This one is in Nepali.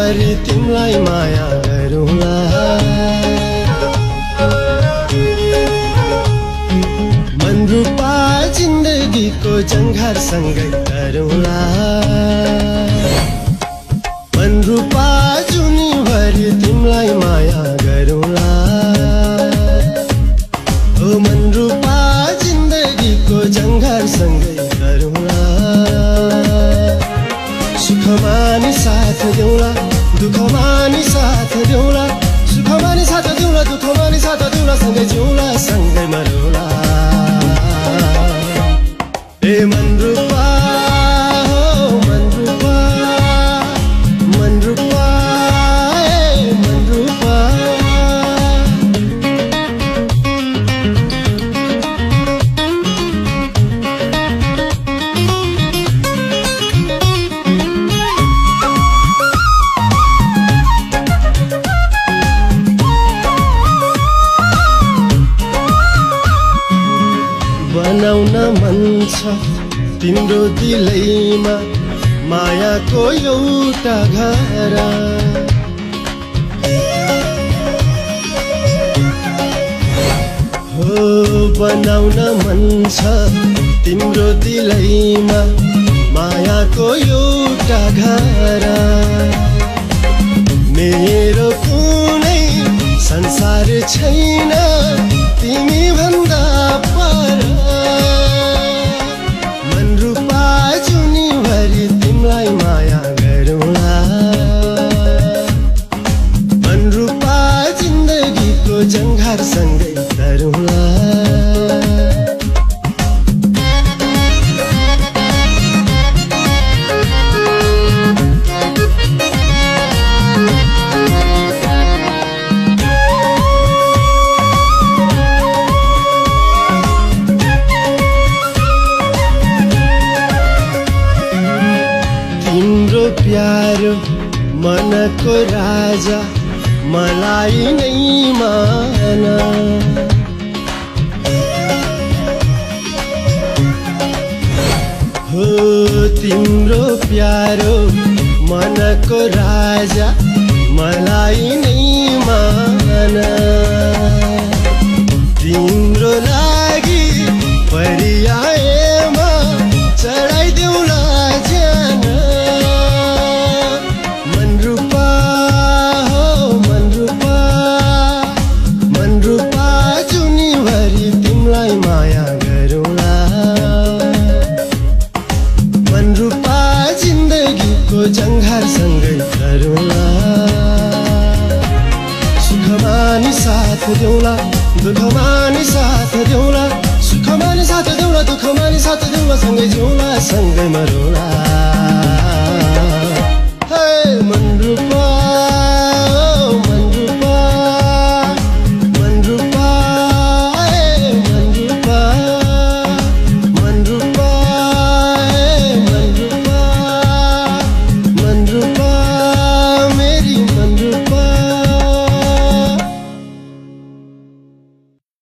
जिउभरि तिमीलाई माया गरौँला मनरूपा जिन्दगीको जङ्घार सँगै गरौँला मनरूपा जुनीभरि तिमीलाई माया गरौँला ओ मनरूपा जिन्दगीको जङ्घार सँगै गरौँला सुखमा नि साथ देऊला दुःखमा नि साथ देऊला सुखमा नि साथ देऊला दुःखमा नि साथ देऊला सँगै जिउला सँगै मरौँला ए मनरूपा हो मनरूपा मनरूपा ए मनरूपा बनाउन मन छ तिम्रो दिलैमा मायाको एउटा घर हो बनाउन मन छ तिम्रो दिलैमा मायाको एउटा घर मेरो कुनै संसार छैन तिमी भन्दा पर मनरूपा जुनीभरि तिमीलाई माया गरौँला मनरूपा जिन्दगीको जङ्घार सँगै गरौँला तिम्रो प्यारो मनको राजा मलाई नै मान हो तिम्रो प्यारो मनको राजा मलाई नै मान तिम्रो लागि परियाएमा चढाइदेऊला ज्यान मनरूपा हो मनरूपा मनरूपा जुनीभरि तिमीलाई माया गरौँला मनरूपा जिन्दगीको जङ्घार सँगै गरौँला सुखमा नि साथ देऊला दुःखमा नि साथ देऊला सुखमा नि साथ देऊला दुःखमा नि साथ देऊला सँगै जिउला सँगै मरौँला